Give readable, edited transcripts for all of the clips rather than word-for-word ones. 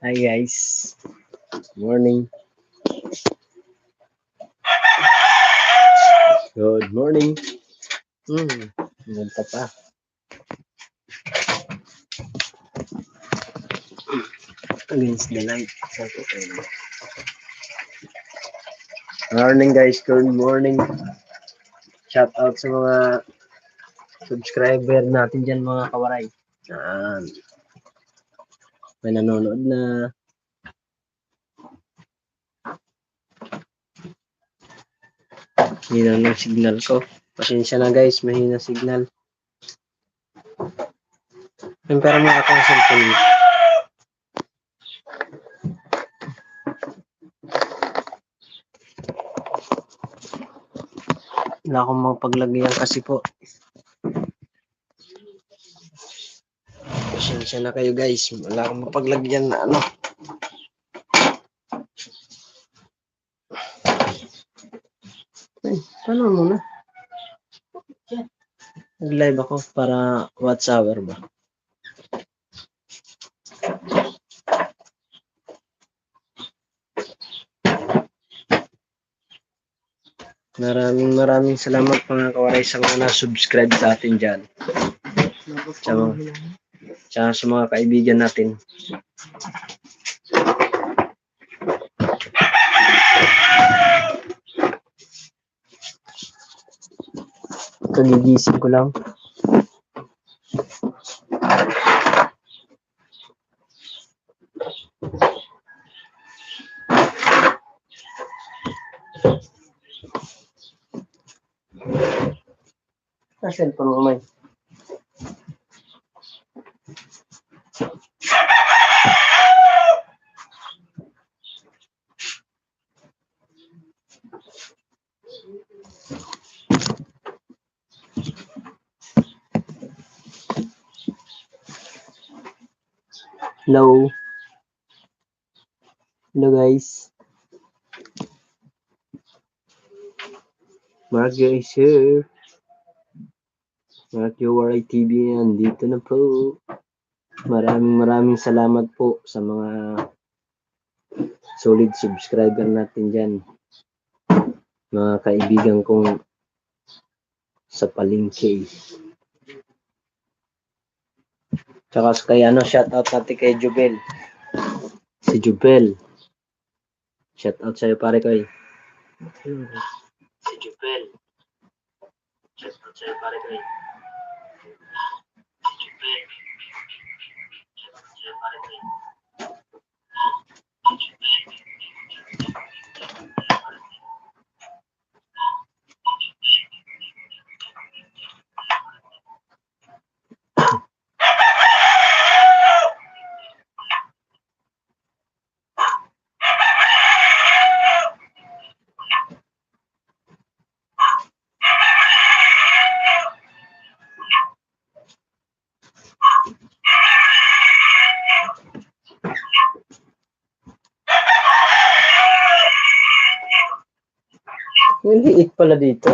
Hi guys. Morning. Good morning. Ganda pa. Against the light. Morning guys. Good morning. Shout out sa mga subscriber natin dyan mga kawaray. May nanonood na. Hina ng signal ko. Pasensya na guys, mahina signal. Pero mga akong cellphone mo. Wala akong mapaglagyan kasi po. Pasensya na kayo guys. Wala akong mapaglagyan na ano. Ay, paano muna? Nag-live ako para watch hour ba? Maraming salamat mga kawaray sa mga na-subscribe sa atin dyan. Tsaka sa mga kaibigan natin. Kagigising ko lang. Cellphone mo, May. Hello. Hello guys. Marjo is here. Marjo Waray TV, andito na po. Maraming salamat po sa mga solid subscriber natin dyan. Mga kaibigan kong sa palengke. Tsaka kay shoutout natin kay Jubel. Si Jubel. Shoutout sa'yo pare ko eh. Si Jubel. Shoutout sa'yo pare ko eh. Si Jubel. Shoutout sa'yo pare ko eh. Maliit pala dito.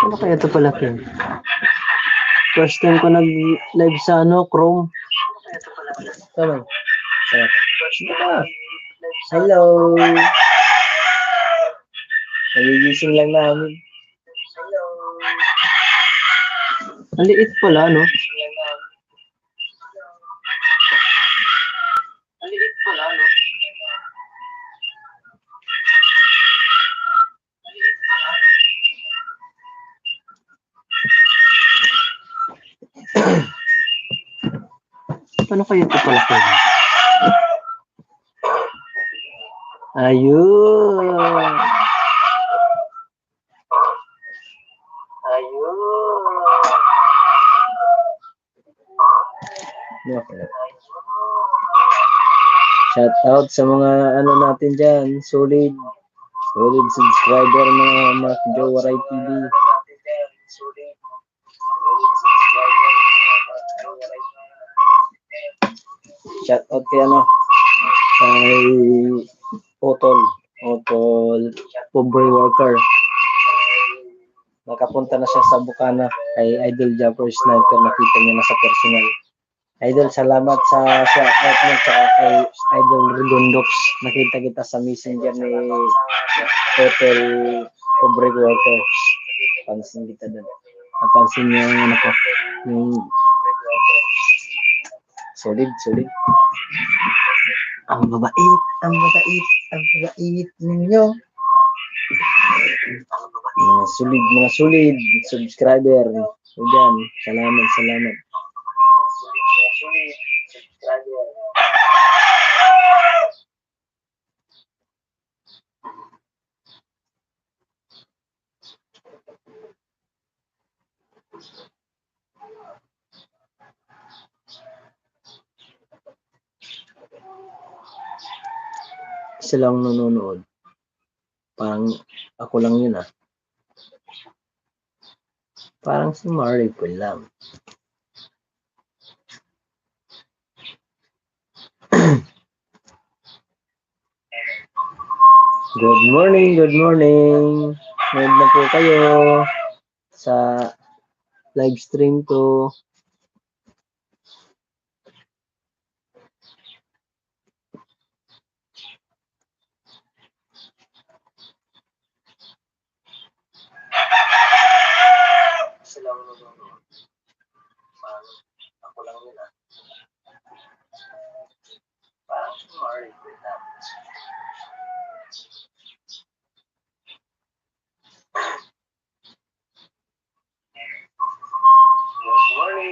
Ano kaya ito pala kin? First time ko nag-live sa Chrome. Tama. Hello. Nagigising lang namin. Ang liit pala, no? Ang liit pala, no? Paano kayo ito pala ko? Ayun. Okay. Shout out sa mga natin dyan, solid subscriber mga Marjo Waray TV. Shout out kay kay Otol pobre worker. Nakapunta na siya sa Bukana kay Idol Japper Sniper, nakita niya na sa personal. Idol, salamat sa shoutout mo tsaka kay Idol Regondox. Nakita kita sa messenger ni Hotel Pobre Water. Pansin kita doon. Napansin niya yung ano ko. Yung solid. Ang babait ninyo. Mga solid subscriber. So dyan, salamat. Isa lang nanonood. Parang ako lang yun ah. Parang si Maripol lang. Good morning. Ngayon na po kayo sa live stream ko. Ako lang yun ah. Parang si Maripol lang.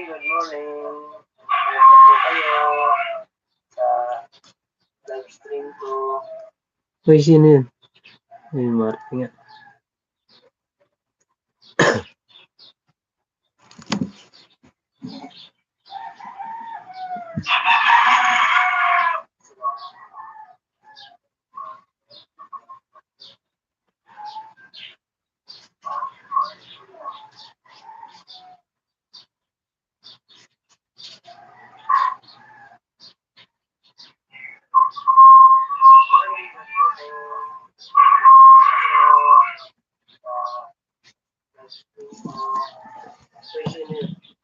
Good morning. Ngayon na po kayo sa live stream ko. Uy, sino yun? Uy, Marty nga.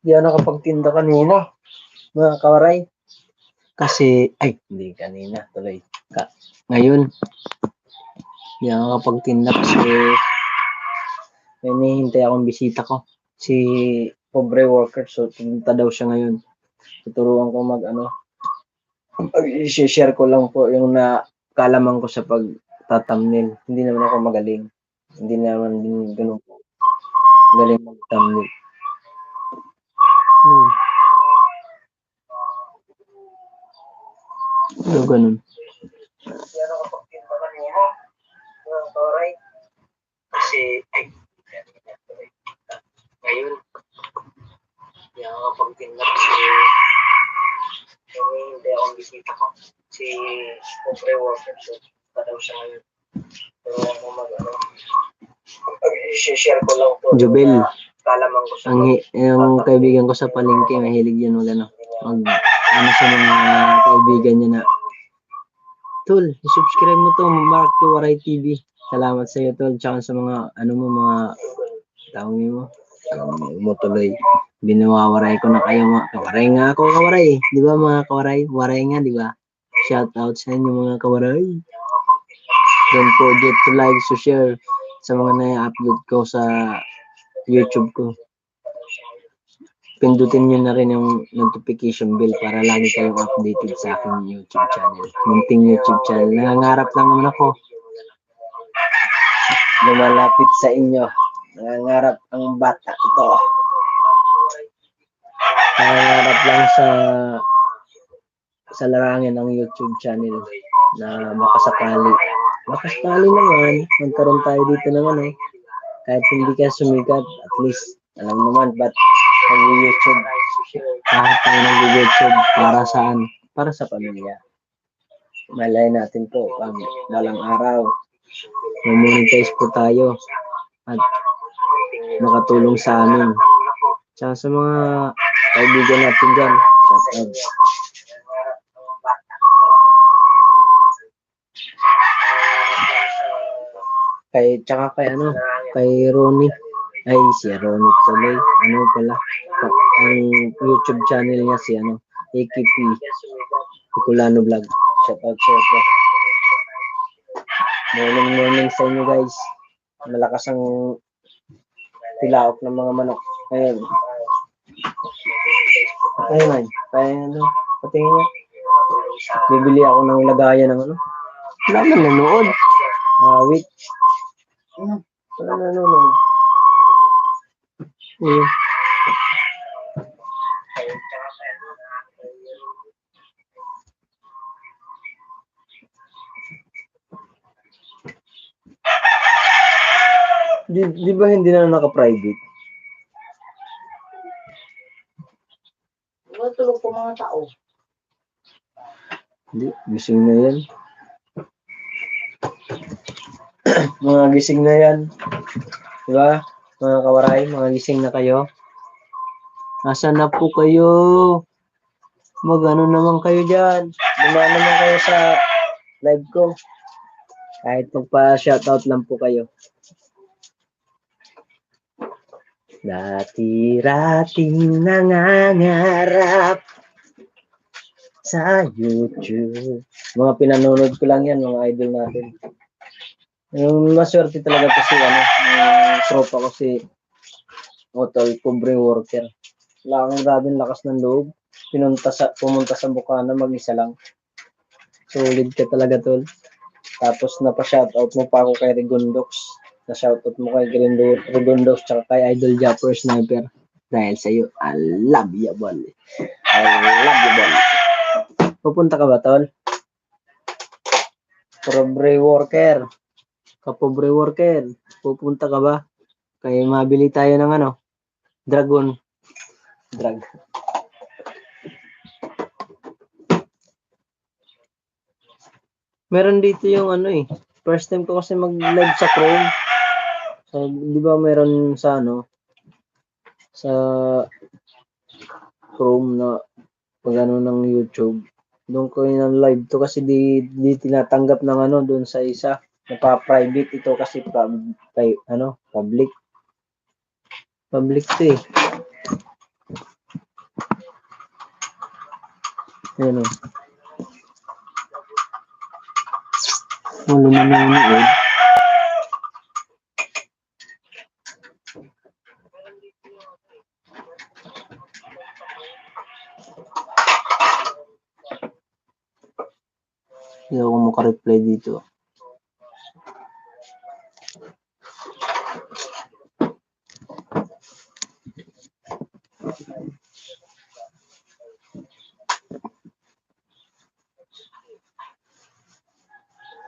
Di ako nakapagtinda kanina, mga kawaray. Kasi, hindi kanina, tuloy. Ngayon, di ako nakapagtinda kasi may hinihintay akong bisita ko. Si Pobre Worker, so pumunta daw siya ngayon. Tuturuan ko i-share ko lang po yung nakalaman ko sa pag-thumbnail. Hindi naman ako magaling. Hindi naman din ganun po. Galing mag-thumbnail. Ganun. Yan ako pagtinda kanina. Mga kawaray. Kasi, ngayon, yan ako pagtinda kasi hindi akong bisita ko. Si Pobre Worker, so daw siya ngayon. Pero i-share ko lang po. Jubel. Kalaman ko sa yung kaibigan ko sa palengke, mahilig yan sa mga kaibigan niya na Tol, subscribe mo to, Mark Waray TV. Salamat sa iyo, Tol. Tsaka sa mga mga tawag mo tuloy. Binawawaray ko na kayo mga kawaray nga ako, kawaray. Di ba mga kawaray? Waray nga, di ba? Shout out sa inyo mga kawaray. Don't forget to like, to share sa mga na-upload ko sa YouTube ko. Pindutin nyo na rin yung notification bell para lagi kayong updated sa aking YouTube channel. Munting YouTube channel. Nangangarap lang naman ako. Lumalapit sa inyo. Nangangarap ang bata ito. Nangangarap lang sa larangan ng YouTube channel na makasakali. Makasakali naman, magkaroon tayo dito ng kahit hindi ka sumikat, at least, alam naman, ba't nag-YouTube? Kahit tayo nag-YouTube, para saan? Para sa pamilya. Malay natin po, pag walang araw, monetize po tayo at makatulong sa amin. Tsaka sa mga kaibigan natin dyan, shout out. Kay Ronnie. Si Ronnie tuloy. Ang YouTube channel niya AKP, Picolano Vlog. Shout out sa iyo. Morning sa inyo guys. Malakas ang tilaok ng mga manok. Ayun. Ayun man. Ayun, patingin niya. Bibili ako ng lagayan ng ano. Wala man nanood. Wait. Wala nanood. Di ba hindi na naka-private? Tulog po mga tao. Hindi, gising na yan. Mga gising na yan. Diba? Mga kawaray, mga gising na kayo. Nasaan na po kayo? Mag-ano naman kayo dyan? Dumaan naman kayo sa live ko. Kahit magpa-shoutout lang po kayo. Dati-rating nangangarap sa YouTube. Mga pinanonood ko lang yan, mga idol natin. Yung maswerte talaga to si yung tropa ko si Otol, pobre worker. Wala kang grabing lakas ng loob. Pumunta sa Bukana, mag-isa lang. Solid ka talaga, tol. Tapos napa-shoutout mo pa ako kay Rigondox. Na-shoutout mo kay Rigondox tsaka kay Idol Japper Sniper. Dahil sa iyo, I love you, bol. I love you, bol. Pupunta ka ba, tol? Pobre worker. Kapobre worker. Pupunta ka ba? Kaya mabili tayo ng ano? Drag. Meron dito yung ano eh. First time ko kasi mag-live sa Chrome. So, di ba meron sa ano? Sa Chrome na pag ano ng YouTube. Doon ko yung live to kasi di tinatanggap ng ano doon sa isa. Napa-private ito kasi public. Public to eh. Ayan o. Wala na nanonood. Hindi ako maka-reply dito.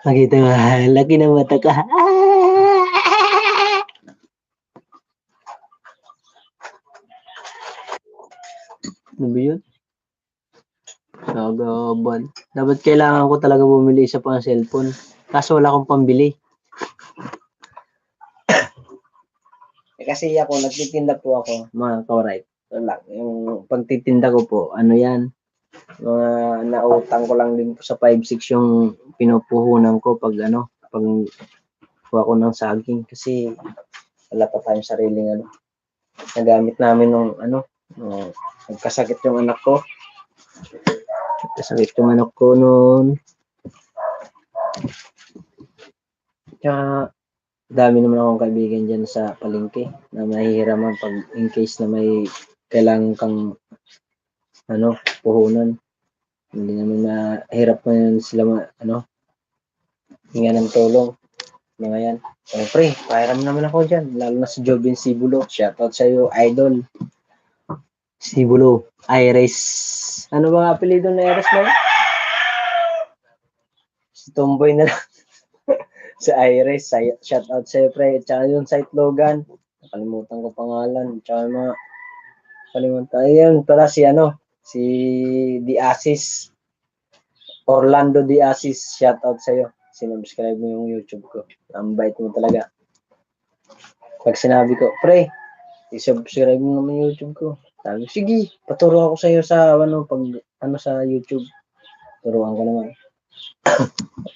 Nakita nga, laki ng mata ka. Ano ba yun? Sagaban. Dapat kailangan ko talaga bumili isa pang cellphone. Kaso wala akong pambili. Kasi ako, nagtitinda po ako, mga kawaray. Yung pagtitinda ko po, ano yan? Mga nautang ko lang din po sa 5-6 yung pinupuhunan ko pag kuha ko ng saging. Kasi wala pa tayong sariling nagamit namin nung nagkasakit yung anak ko. Nagkasakit yung anak ko noon. Kaya dami naman akong kaibigan dyan sa palengke na mahihiraman pag in case na may kailangan kang puhunan. Hindi naman mahirap mo yun sila hinga ng tulong. Mga yan. Siyempre, pahiram naman ako dyan. Lalo na si Jobin Sibulo. Shoutout sa iyo, idol. Sibulo. Iris. Ano bang apelido na Iris mo? Si Tomboy na lang. Si Iris. Shoutout sa iyo, pre. Tsaka yung site Logan. Nakalimutan ko pangalan. Tsaka mga kalimutan. Ayun pala si si Diasis. Orlando Diasis. Shoutout sa iyo. Sinubscribe mo yung YouTube ko. Ang bait mo talaga. Pag sinabi ko, pre, i-subscribe mo naman yung YouTube ko. Sabi, sige, paturo ako sa iyo sa sa YouTube. Turuan ka naman.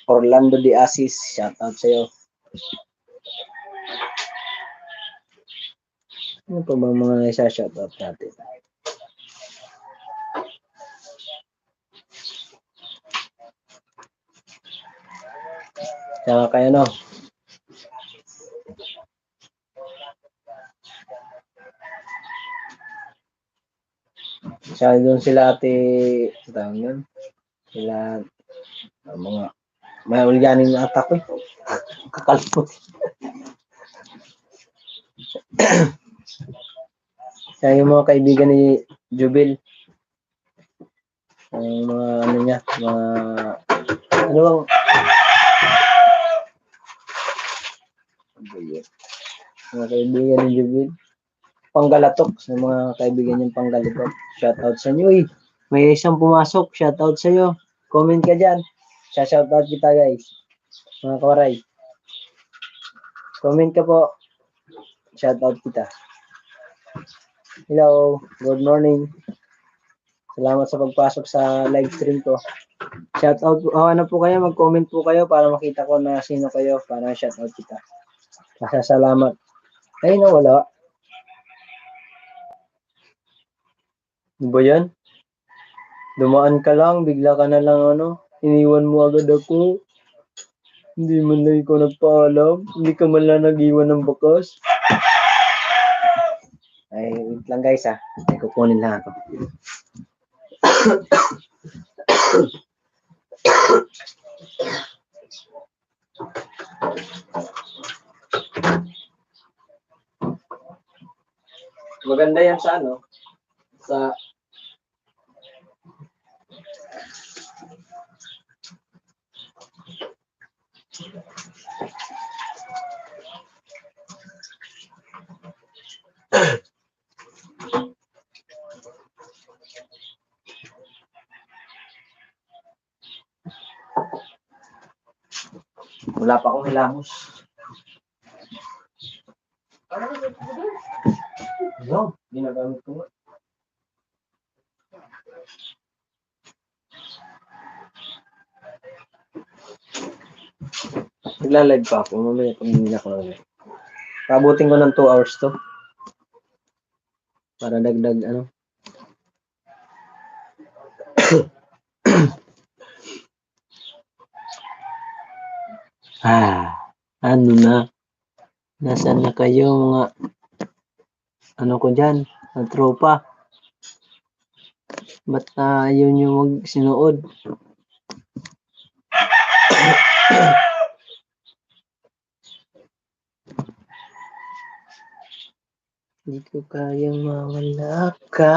Orlando Diasis, shoutout sa iyo. Ano pa bang mga isa-shoutout natin? Tsaka kay ano. Tsaka doon sila ate, tawag yun, sila, mga, may ulyanin na atak ko eh. Kakalpot. Kaya yung mga kaibigan ni Jubil, ang mga ano niya, ano mga kaibigan ni Jubil, Panggalatok, sa mga kaibigan niyang Panggalatok. Shoutout sa inyo eh. May isang pumasok, shoutout sa iyo. Comment ka dyan. Shoutout kita guys. Mga kawaray. Comment ka po. Shoutout kita. Hello, good morning. Salamat sa pagpasok sa live stream ko. Shoutout po. Ano po kayo, mag-comment po kayo para makita ko na sino kayo para shoutout kita. Masasalamat. Ay, nawala. Ano ba yan? Dumaan ka lang, bigla ka na lang iniwan mo agad ako. Hindi man lang ikaw nagpaalam. Hindi ka man lang nag-iwan ng bakas. Ay, wait lang guys Ay, kukunin lang ako. Maganda yan sa sa wala pa akong hilamos. No, ginagamit ko nga. Nagla-live pa ako. Mamaya pag hindi ako lang. Pabutin ko ng 2 hours to. Para dagdag ano na? Nasaan na kayo mga ko dyan? Ang tropa. Ba't ayaw nyo magsinuod? Hindi ko kayang mawala ka.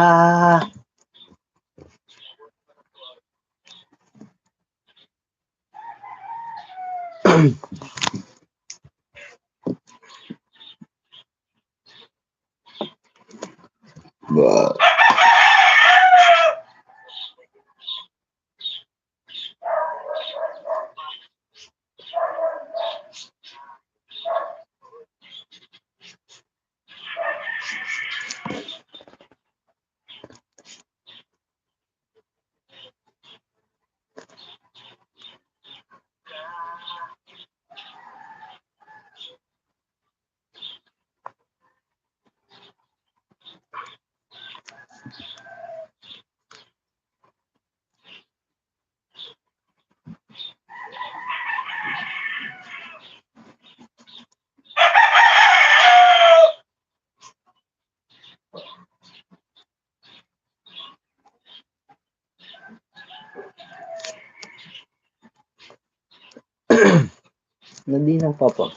Hindi nang pop-up.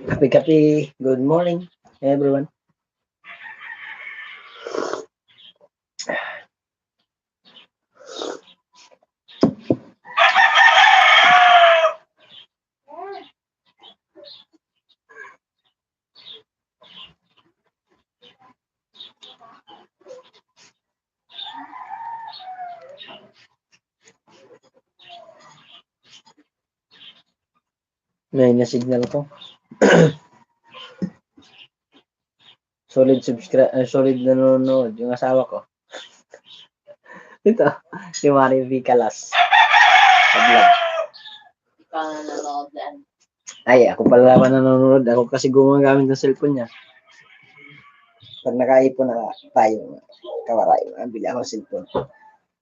Kape-kape. Good morning, everyone. May na-signal ko. Solid solid nanonood yung asawa ko. Ito, si Mari V. Calas. sa vlog. Ay, ako pala naman nanonood. Ako kasi gumagamit ng cellphone niya. Pag nakaipon na tayo, kawaray, mabili ako ng cellphone.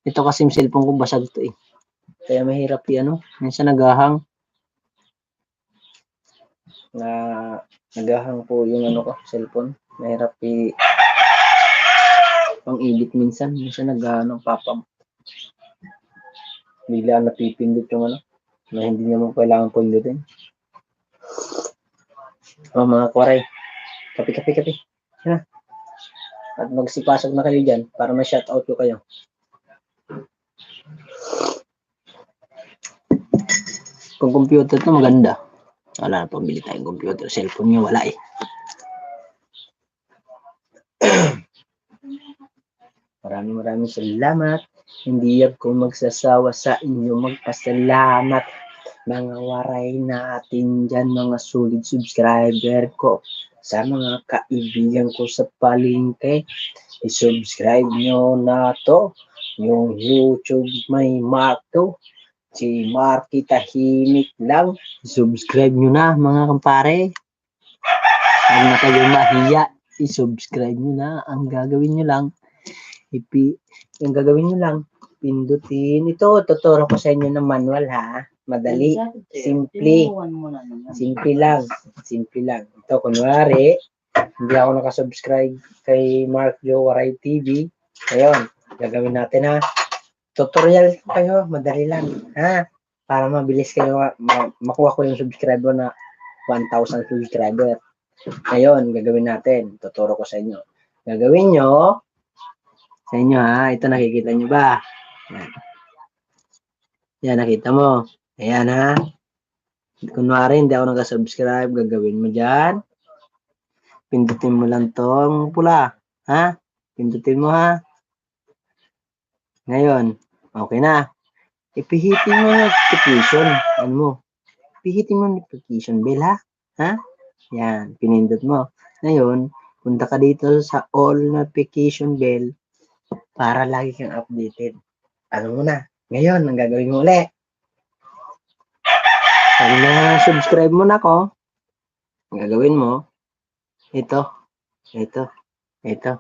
Ito kasi yung cellphone ko, basag to eh. Kaya mahirap yan, minsan naghahang. Naghahang po yung cellphone. Mahirap pang-edit minsan. Minsan papam. Bigla napipindot yung na hindi niya mo kailangan pindutin. Mga kwaray. Kapi. Yan. At magsipasok na kayo dyan para ma-shoutout ko kayo. Kung computer to maganda. Wala na pambili tayong computer. Cellphone nyo wala eh. Maraming salamat. Hindi ako magsasawa sa inyo magpasalamat. Mga waray natin dyan, mga solid subscriber ko. Sa mga kaibigan ko sa palengke, i-subscribe nyo na to. Yung YouTube may Marto. Si Marky tahimik lang. I-subscribe nyo na mga kampare. Huwag na kayo mahiya. I-subscribe nyo na. Ang gagawin nyo lang, yung gagawin nyo lang, pindutin. Ito, tuturo ko sa inyo ng manual ha. Madali. Simple. Simple lang. Ito, kunwari, hindi ako nakasubscribe kay Mark Joe Waray TV. Ngayon, gagawin natin ha. Tutorial kayo, madali lang. Ha? Para mabilis kayo, makuha ko yung subscriber na 1,000 subscriber. Ngayon, gagawin natin. Tuturo ko sa inyo. Gagawin nyo, sa inyo ha, ito nakikita nyo ba? Yan, nakita mo. Ayan ha. Kunwari, hindi ako nakasubscribe, gagawin mo dyan. Pindutin mo lang tong pula. Ha? Pindutin mo ha. Ngayon, okay na. Ipihitin mo yung notification. Ano mo? Ipihitin mo yung notification bell ha. Ha? Yan, pinindot mo. Ngayon, punta ka dito sa all notification bell para lagi kang updated. Ano mo na? Ngayon, ang gagawin mo ulit. Pag na-subscribe mo na ako, ang gagawin mo, ito,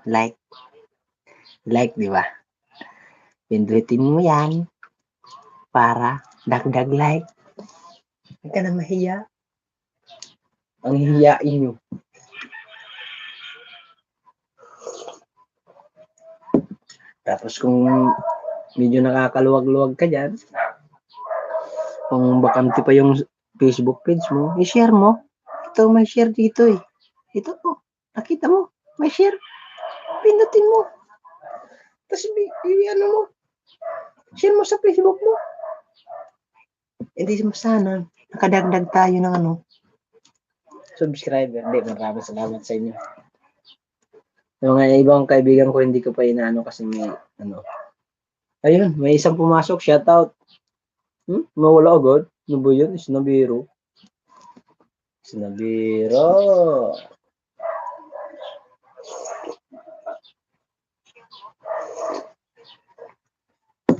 like. Like, di ba? Pindutin mo yan para dagdag like. Huwag ka na mahiya. Ang hihiyain nyo. Tapos kung medyo nakakaluwag-luwag ka dyan, kung bakante pa yung Facebook page mo, i-share mo. Ito, may share dito eh. Ito po, nakita mo, may share. Pindutin mo. Tapos ano mo, share mo sa Facebook mo. Hindi mo sana, nakadagdag tayo ng subscriber. Hindi, maraming salamat sa inyo. Yung mga ibang kaibigan ko, hindi ko pa inaano kasi may ayun, may isang pumasok, shoutout. Mawala agad. Ano ba yun? Sinabiro.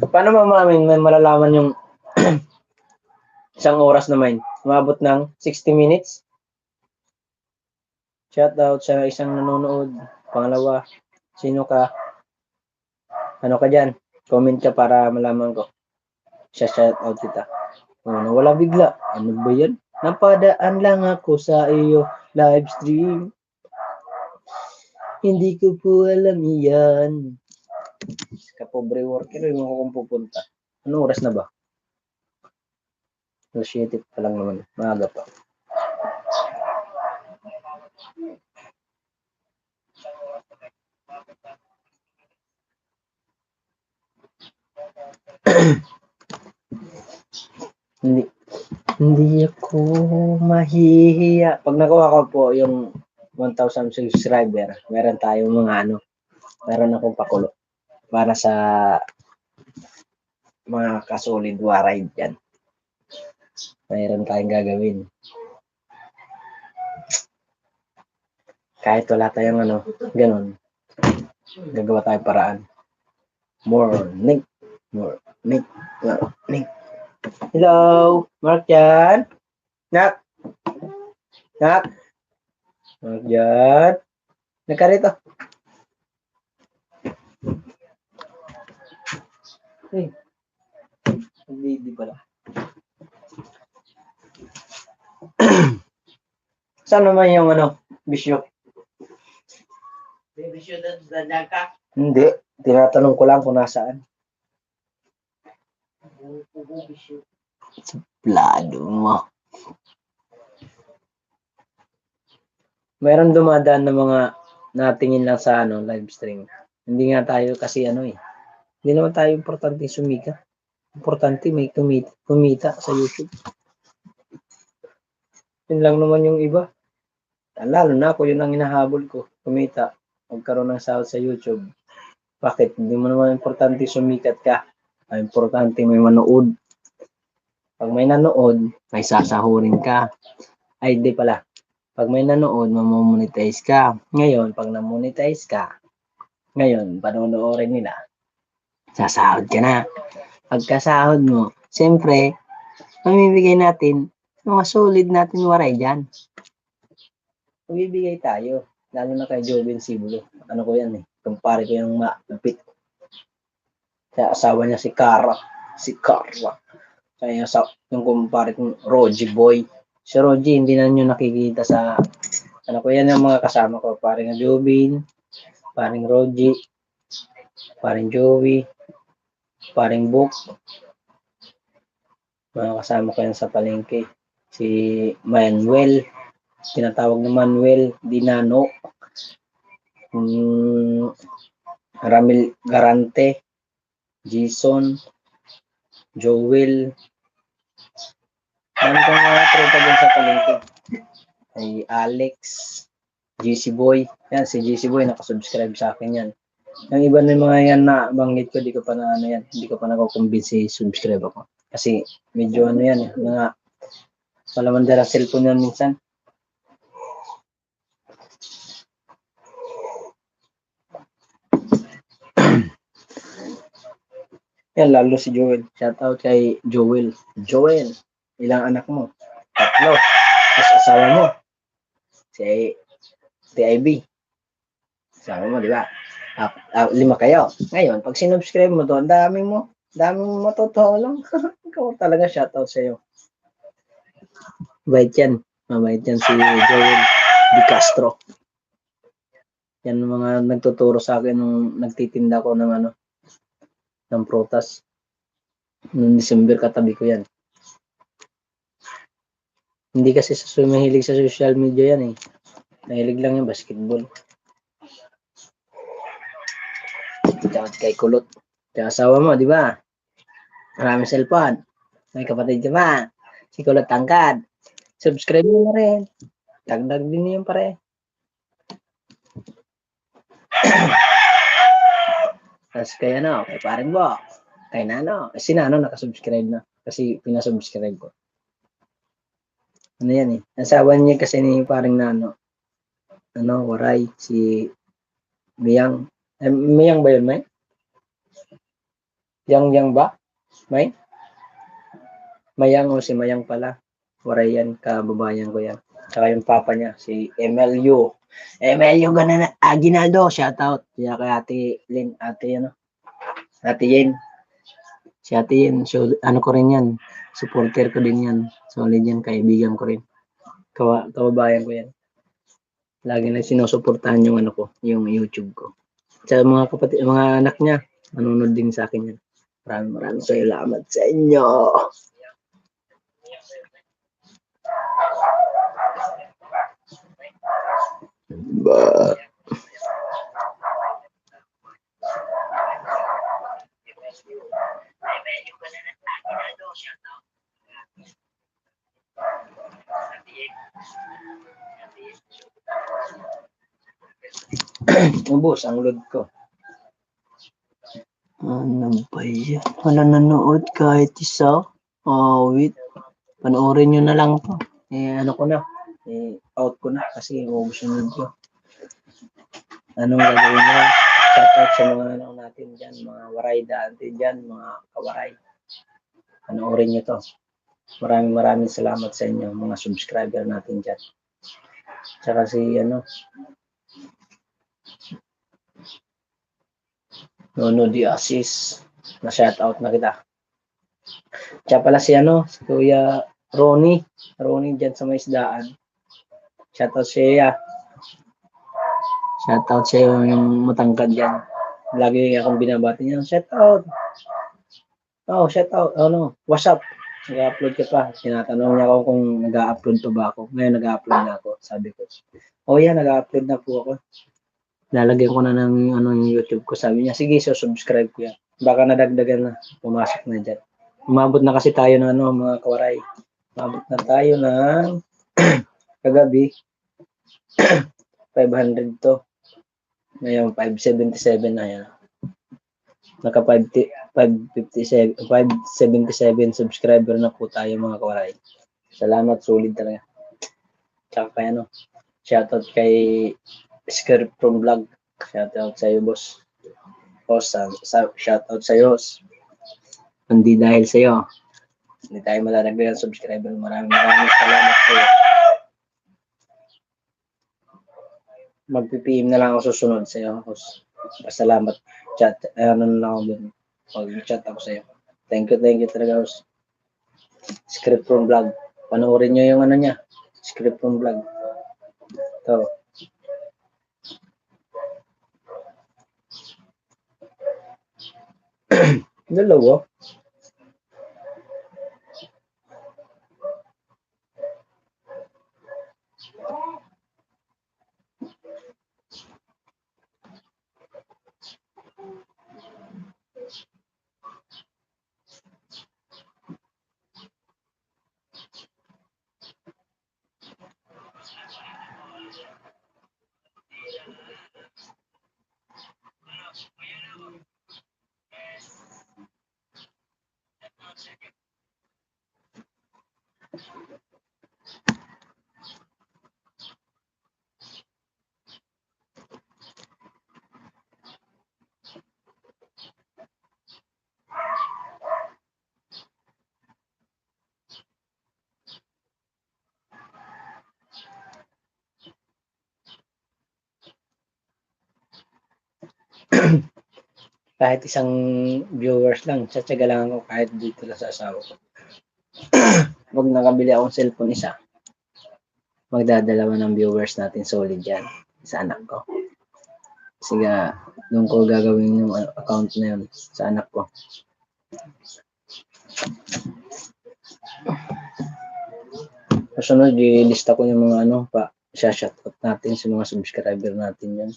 Paano may malalaman yung isang oras naman? Umabot ng 60 minutes? Shoutout sa isang nanonood. Pangalawa, sino ka? Ano ka dyan? Comment ka para malaman ko. Shoutout kita. Nawala bigla. Ano ba yan? Napadaan lang ako sa iyo live stream. Hindi ko po alam yan. Kapobre worker, yung ako kung pupunta. Anong oras na ba? 7 pa lang naman. Maaga pa. Hindi ako mahihiya. Pag nakuha ko po yung 1,000 subscriber, meron tayong meron akong pakulo para sa mga kasolid waray dyan. Mayroon tayong gagawin. Kahit wala tayong ganun, gagawa tayong paraan. Morning. Hello, Mark yan. Nak. Nak. Mark yan. Nakarito. Eh, hindi pala. Saan naman yung bisyo? Bisyo dadaan ka? Hindi. Tinatanong ko lang kung nasaan. Suplado mo. Meron dumadaan na mga natingin lang sa live stream. Hindi nga tayo kasi hindi naman tayo importante sumika. Importante may kumita sa YouTube. Yun lang naman yung iba. Lalo na ako, yun ang hinahabol ko. Kumita. Magkaroon ng sahod sa YouTube. Bakit? Hindi mo naman importante sumikat ka. Ang importante may manood. Pag may nanood, may sasahurin ka. Ay, di pala. Pag may nanood, mamonetize ka. Ngayon, pag na-monetize ka, ngayon, panonoorin nila. Sasahod ka na. Pagkasahod mo, siyempre, mamibigay natin mga solid natin waray dyan. Magbibigay tayo. Lalo na kay Joven Sibulo. Ano ko yan Kumpare ko yung mapit. Kaya asawa niya si Cara. Kaya yung kumpare kong Roji Boy. Si Roji, hindi na nyo nakikita sa ko yan yung mga kasama ko. Paring Jovin, paring Roji, paring Joey, paring Book. Mga kasama ko yan sa palengke. Si Manuel, tinatawag na Manuel Dinano. Ramil Garante, Jason, Joel. Dami kong mga tropa dyan sa palengke. Ay Alex, GC Boy. Yan, si GC Boy nakasubscribe sa akin yan. Yung iba na mga yan na banggit ko, di ko pa na hindi ko pa nakukumbinsi subscribe ako. Kasi medyo yan, mga palamandara cellphone yan minsan. Yan, lalo si Joel. Shout out kay Joel. Joel, ilang anak mo? 3. Tapos asawa mo? Si IB. Asawa mo, di ba? 5 kayo. Ngayon, pag sinubscribe mo doon, dami mo matutuwa lang. Ikaw talaga, shout out sa'yo. Mabait yan. Mabait yan si Joel Di Castro. Yan mga nagtuturo sa akin nung nagtitinda ko ng ng prutas. Noong December katabi ko yan. Hindi kasi mahilig sa social media yan Mahilig lang yung basketball. Tsaka kay Kulot. Kaya asawa mo, di ba? Maraming cellphone. May kapatid ka ba? Si Kulot Tangkad. Subscribe mo na rin. Dagdag din yun pare. Tapos kay kay paring Bo. Kay Nano. Si Nano nakasubscribe na. Kasi pinasubscribe ko. Ano yan Asawa niya kasi ni paring Nano. Waray. Si Miyang. Miyang ba yun, May? Yang ba? May? Mayang o si Mayang pala. Waray yan, kababayan ko yan. Tsaka yung papa niya, si MLU. MLU Aguinaldo, shout out. Kaya kay Ate Lynn, Ate Yen. Si Ate Yen, so, ko rin yan. Supporter ko din yan. Solid yan, kaibigan ko rin. Kababayan ko yan. Lagi na sinusuportahan yung yung YouTube ko. Sa mga kapatid, mga anak niya, nanonood din sa akin yan. Maraming salamat sa inyo. Ubus ang load ko. Ano ba yan? Wala nanood kahit isa? Wait. Panoorin nyo na lang to. Out ko na kasi ubus yung load ko. Anong gagawin mo? Shout out sa mga natin dyan, mga waray daan dyan, mga kawaray. Panoorin nyo to. Maraming salamat sa inyo, mga subscriber natin dyan. Tsaka si, Nono Di Asis, na shoutout na kita. Tsaka pala si, si Kuya Ronnie dyan sa may isdaan. Shoutout siya. Shoutout sa iyo yung matangkad dyan. Lagi akong binabati niya. Shoutout. Oh, shoutout. What's up? Nag-upload ka pa. Tinatanong niya ako kung nag-upload pa ba ako. Ngayon nag-upload na ako. Sabi ko, oh yeah, nag-upload na po ako. Lalagyan ko na ng yung YouTube ko. Sabi niya, sige, subscribe ko yan. Baka nadagdagan na. Pumasok na dyan. Umabot na kasi tayo ng mga kawaray. Umabot na tayo ng kagabi. 500 to. Ngayon, 577 na yan. Naka 577 subscriber na po tayo mga kawaray. Salamat, solid talaga. Tsaka kay shoutout kay Script from Vlog. Shoutout sa iyo, boss. Shoutout sa iyo. Hindi dahil sa iyo, hindi tayo malalagyan ng subscriber. Maraming salamat sa iyo. Mag-PM na lang ako susunod sa iyo. Salamat. Chat. Na lang ako dun. Pag-chat ako sa iyo. Thank you talaga. Script from Vlog. Panoorin nyo yung niya. Script from Vlog. Ito. Dalawa. Kahit isang viewers lang, tsatsaga lang ako kahit dito lang sa asawa ko. Huwag nakabili akong cellphone isa. Magdadalawa ng viewers natin solid yan sa anak ko. Sige, doon ko gagawin yung account na yun sa anak ko. Kasunod, i-lista ko yung mga shoutout natin sa mga subscriber natin yan.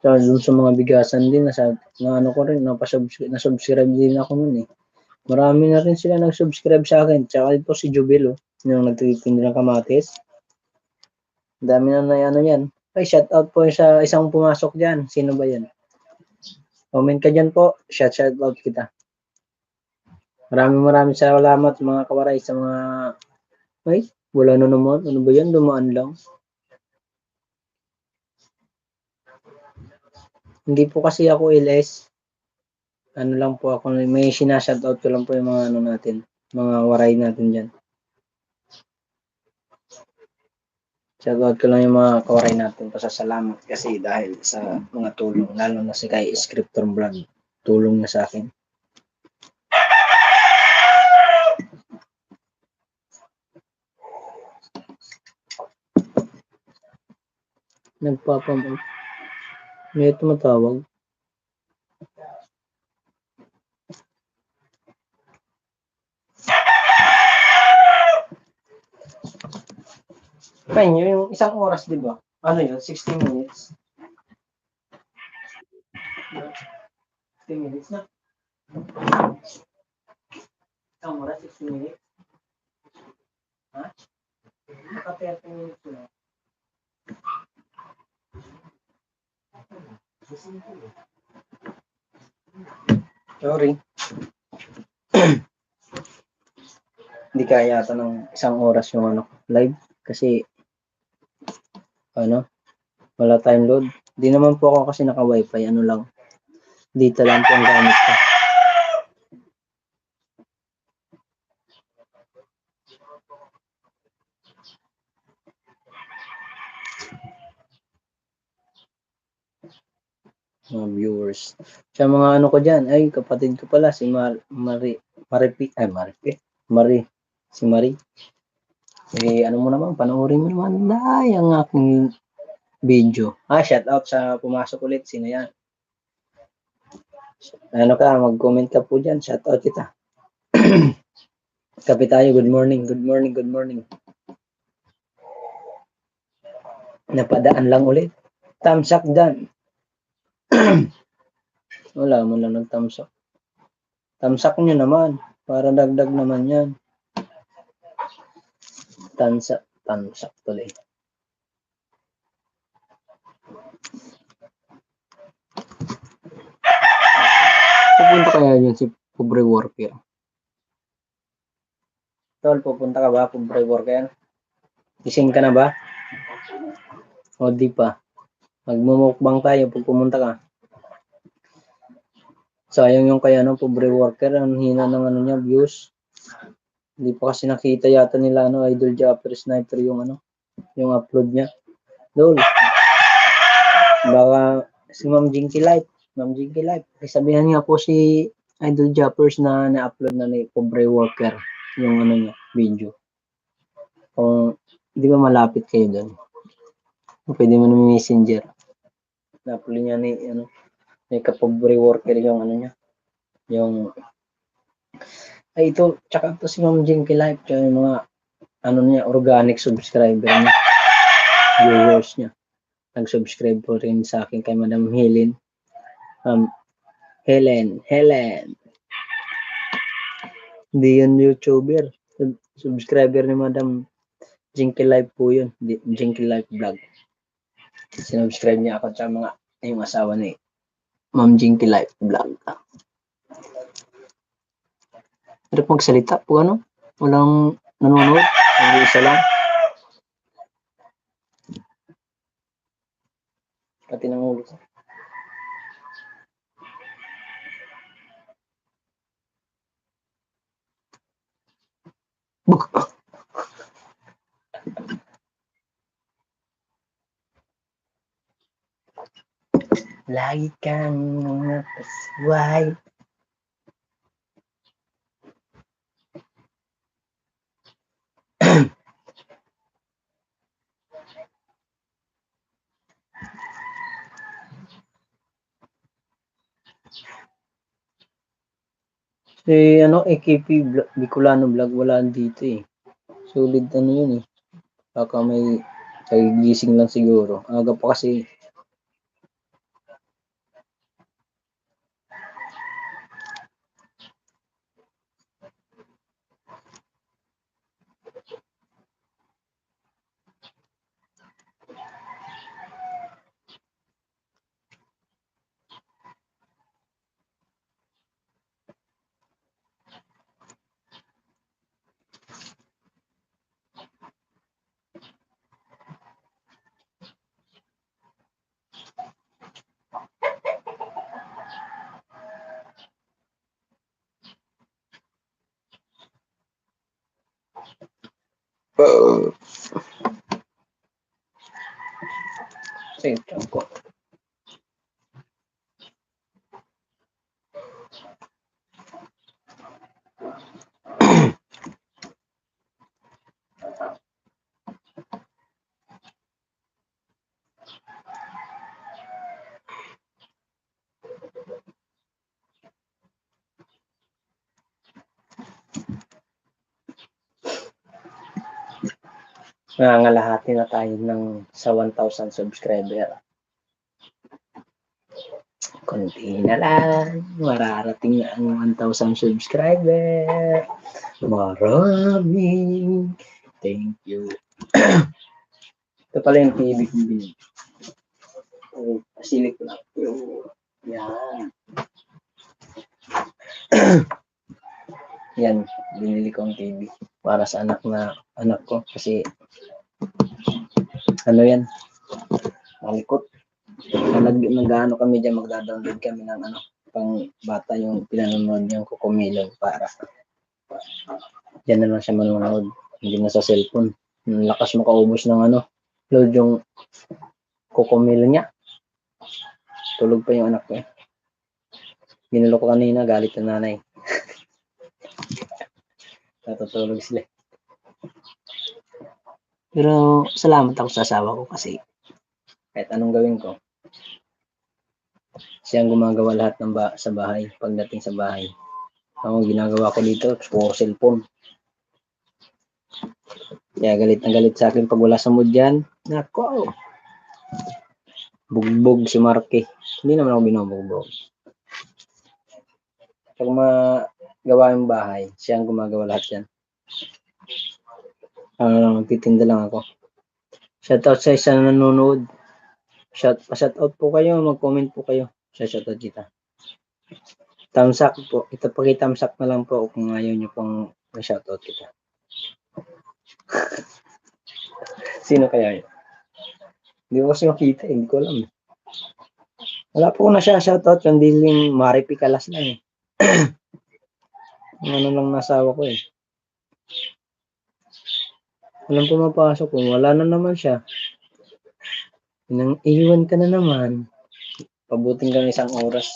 So, dun sa mga bigasan din, na-subscribe din ako nun eh. Marami na rin sila nag-subscribe sa akin. Tsaka ito si Jubel, yung nagtitinda ng kamatis. Dami na yan. Ay, shoutout po sa isang pumasok dyan. Sino ba yan? Comment ka dyan po. Shoutout kita. Maraming salamat mga kawaray sa mga... Ay, wala na naman. Ano ba yan? Dumaan lang. Hindi po kasi ako LS. Ano lang po ako, may sinashoutout ko lang po yung mga natin, mga waray natin dyan. Shoutout ko lang yung mga kawaray natin. Pasasalamat kasi dahil sa mga tulong, lalo na si kay Scriptor Vlog. Tulong na sa akin. Nagpapamot. May tumatawag. Ayun, yung isang oras, di ba? Ano yun? 60 minutes? 60 minutes na? Isang oras, 60 minutes? Ha? Naka 30 minutes na. Sorry. Hindi kaya yata ng isang oras yung live kasi wala tayong load. Di naman po ako kasi naka-wifi, lang. Dito lang po ang gamit ko. mga viewers. Sa mga ano ko dyan, ay kapatid ko pala, si Marie, si Marie. Eh, ano mo naman, panoorin mo naman, dahil ang aking video. Shout out sa pumasok ulit, sino yan? Ano ka, mag-comment ka po dyan, shout out kita. Kape tayo, good morning. Napadaan lang ulit. Thumbs up dyan. Wala mo lang ng thumbs up. Thumbs up nyo naman, para dagdag naman yan. Thumbs up tuloy. Pupunta kaya yun si pobre worker? Tol, pupunta ka ba, pobre worker? Gising ka na ba? O di pa? Magmumukbang tayo pag pumunta ka. Sayang yung kaya ng pobre worker, ang hina ng ano niya, views. Hindi pa kasi nakita yata nila Idol Japper Sniper yung yung upload niya. Dol. Baka si Ma'am Jinky Life. Sabihan nga po si Idol Jappers na na-upload na ni pobre worker yung niya, video. Kung di ba malapit kayo doon, pwede mo na messenger. Na-upload niya ni may kapobre worker yung niya. Yung ay ito, tsaka ito si Ma'am Jinky Life, tsaka yung mga niya, organic subscriber niya, viewers niya. Nag-subscribe po rin sa akin kay Madam Helen. Helen. Hindi yun YouTuber. Subscriber ni Madam Jinky Life po yun. Jinky Life Vlog. Sinubscribe niya ako sa yung asawa ni Ma'am Jinky Life Vlog. Pero magsalita po walang nanonood. Ang isa lang. Pati ng ulo ko. Lagi kang napasway. AKP Bicolano Vlog wala dito eh. Solid yun eh. Baka may gising lang siguro. Aga pa kasi. Sige, ko. Nangangalahati na tayo sa 1,000 subscriber. Konti na lang. Mararating na ang 1,000 subscriber. Maraming thank you. Ito pala yung TV kong binili. Silip lang. Yan. Yan. Binili ko ang TV. Para sa anak ko. Kasi yan. Malikot. Nag-ano kami dyan, magda-download kami ng pang bata yung pinanonood niyang Cocomelon para dyan na lang siya manonood, hindi na sa cellphone. Ang lakas makaubos ng load yung Cocomelon niya. Tulog pa yung anak ko. Ginulo ko kanina, galit yung nanay. Natutulog sila. Pero salamat ako sa asawa ko kasi kahit anong gawin ko, siyang gumagawa lahat ng sa bahay pagdating sa bahay. Ako ginagawa ko dito, puro cellphone. Kaya galit na galit sa akin pag wala sa mood yan. Nako. Bugbog si Marky. Hindi naman ako binubugbog. Pag magawa yung bahay, siyang gumagawa lahat yan. Magtitinda lang ako. Shoutout sa isa na nanonood. Pa-shoutout po kayo, mag-comment po kayo. Sa shoutout kita. Thumbs up po. Ito paki-thumbs up na lang po kung ayaw nyo pong shoutout kita. Sino kaya yun? Hindi ko kasi makita, hindi ko alam. Wala po na siya shoutout, kundi yung Maripi Kalas lang eh. Ano lang nasawa ko eh. Walang pumapasok kung wala na naman siya. Iwan ka na naman. Pabuting kang 1 oras.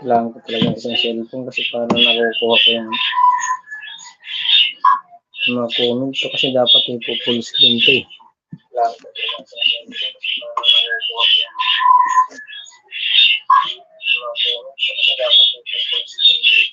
Kailangan ko talaga isang cellphone kasi para nakukuha ko yung mga comment to kasi dapat ito full screen to eh. Kailangan ko talaga isang cellphone para nakukuha ko yung mga comment to kasi dapat ito full screen to eh.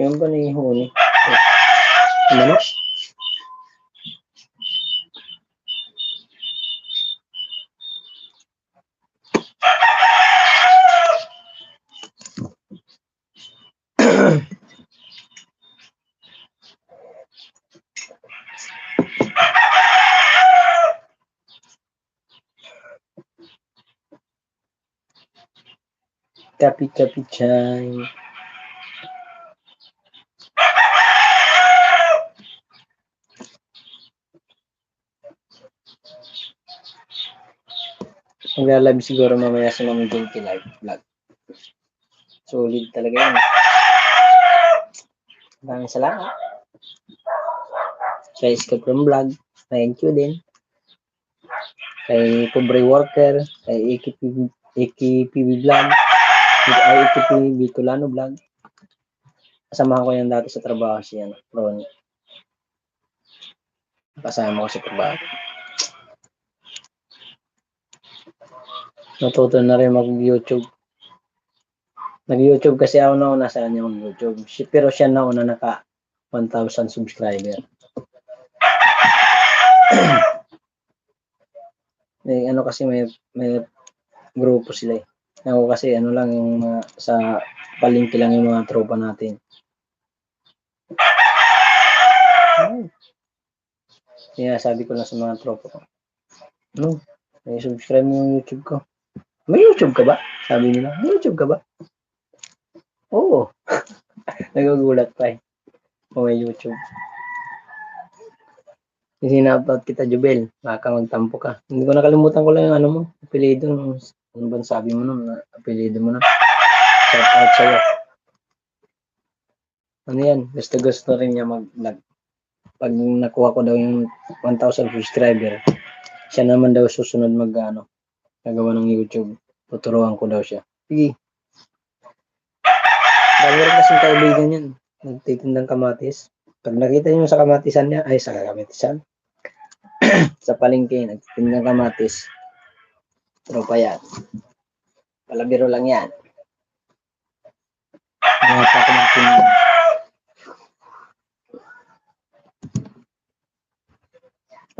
Yan ba nahihuni? Ano? Kapi-kapi chai. Maglalab siguro mamaya sa mga Jinky live vlog. Solid talaga yan. Maraming salamat. Sa Escape Vlog, thank you din. Kay Pobre Worker, kay AKPV Vlog, kay AKPV Bicolano Vlog. Kasama ko yan dati sa trabaho siya, Ron. Kasama ko sa trabaho. Natuto na rin mag-YouTube. Nag-YouTube kasi ako na sa kanyang YouTube. Pero siya na una naka 1,000 subscriber. Ano kasi may grupo sila eh. Ako kasi ano lang yung sa palengke lang yung mga tropa natin. Kaya sabi ko lang sa mga tropa ko, no, may subscribe mo yung YouTube ko. May YouTube ka ba? Sabi nila, may YouTube ka ba? Oo. Nagugulat pa eh. O may YouTube. Sinapot kita, Jubel. Baka magtampo ka. Hindi ko nakalimutan ko lang yung ano mo. Apelido. Ano ba sabi mo nun? Apelido mo na. Shout out sa'yo. Ano yan? Gusto rin niya mag-vlog. Pag nakuha ko daw yung 1,000 subscriber, siya naman daw susunod nagawa ng YouTube. Tuturuan ko daw siya. Sige. Dami rin kasing kaibigan yan. nagtitindang kamatis. Pag nakita niyo sa kamatisan niya, ay sa kamatisan, sa palengke, nagtitindang kamatis. Tropa yan. Palabiro lang yan. Mga pa kumakinig.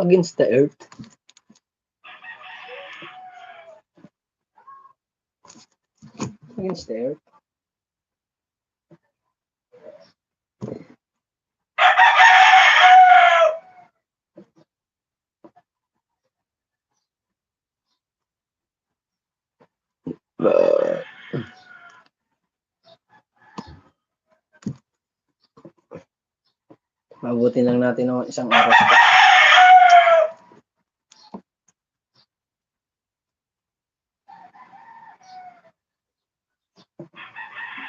Against the earth. Against the earth. Mabuti lang natin ng isang araw.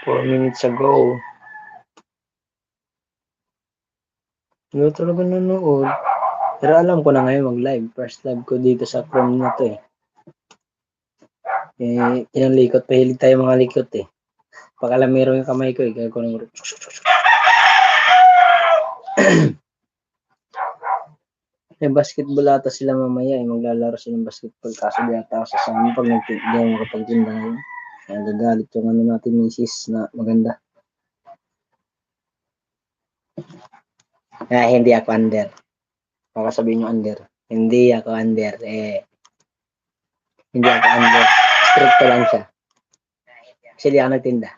4 minutes ago. Hindi talaga nanood. Pero alam ko na ngayon mag-live. First live ko dito sa Chrome na to eh. Yung likot. Pahilig tayo mga likot eh. Pakalamero yung kamay ko eh. Kaya ko nang may basketball ata sila mamaya eh. Maglalaro silang basketball. Kaso di ata ako sasama pag hindi ako makapagtinda ngayon. Kaya gagalit yung ano natin misis na maganda. Hindi ako under. Baka sabihin nyo under. Hindi ako under. Hindi ako under. Stricto lang siya. Kasi di ako nagtinda.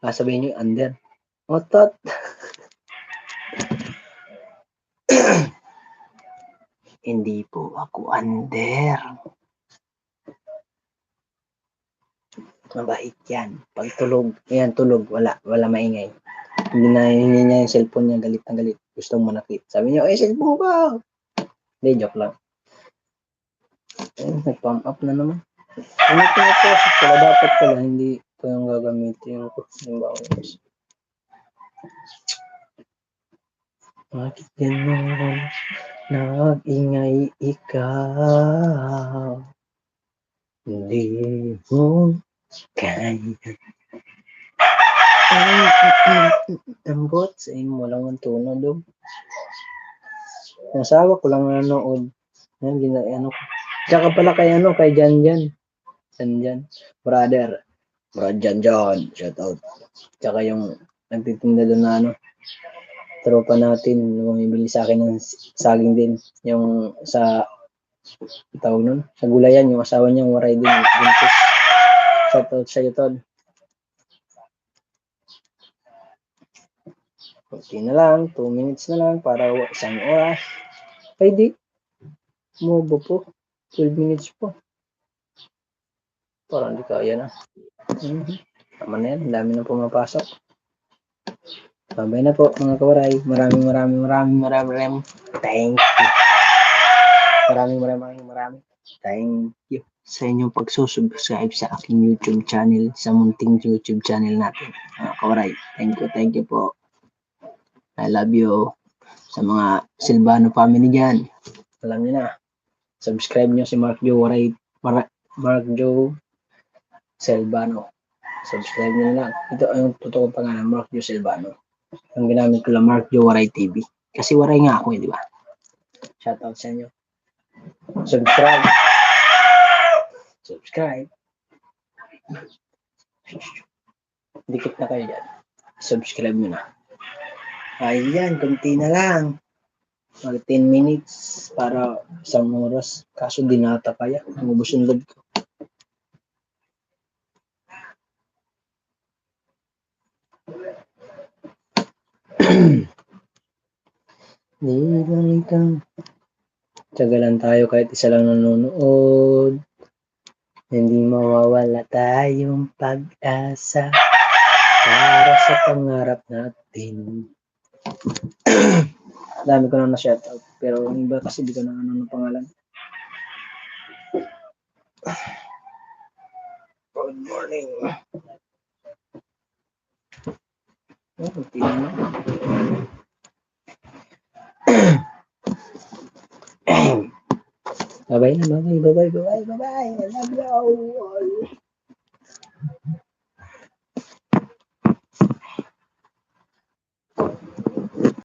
Baka sabihin nyo under. Otot. Hindi po ako under. Mabait yan. Pag tulog, yan tulog, wala maingay. Hindi niya yung cellphone niya, galit na galit. Gustong manakit. Sabi niya, cellphone ko! Hindi, joke lang. Nag-pump up na naman. Ano pinaposit pala? Dapat pala, hindi ko yung gagamitin ko. Yung bawang. Bakit gano'n nag-ingay ikaw? Hindi mo kaya. Ang bot sa inyo, walang ang tuno doon. Nasawa ko lang nanood. Ano ko. Tsaka pala kay Jan. Brother Jan. Shout out. Tsaka yung nagtitinda doon na tropa natin, bumibili sa akin ng saging din. Yung sa tawag nun, sa gulayan, yung asawa niya, waray din. Shout out sa'yo, Tol. Okay na lang, 2 minutes na lang para isang oras. Pwede. Mobo po. 12 minutes po. Parang hindi kaya na. Tama na yan. Ang dami na pumapasok. Babay na po mga kawaray. Maraming thank you. Maraming thank you sa inyong pagsusubscribe sa aking YouTube channel, sa munting YouTube channel natin. Mga kawaray, thank you po. I love you. Sa mga Silvano family dyan, alam niyo na, subscribe nyo si Mark Joe Waray, Mark Joe Silvano. Subscribe nyo na lang. Ito ang totoo pangalan, Mark Joe Silvano. Ang ginamit ko lang, Mark Joe Waray TV. Kasi waray nga ako di ba? Shoutout sa inyo. Subscribe. Dikit na kayo dyan. Subscribe nyo na. Ayan, kunti na lang. 10 minutes para isang oras. Kaso dinata kaya. Umubos yung load ko. Tagalan tayo kahit isa lang nanonood. Hindi mawawala tayong pag-asa para sa pangarap natin. Dami ko na shoutout pero yung iba kasi di ko na ano pangalan. Good morning. Bye-bye na, bye-bye. I love you all.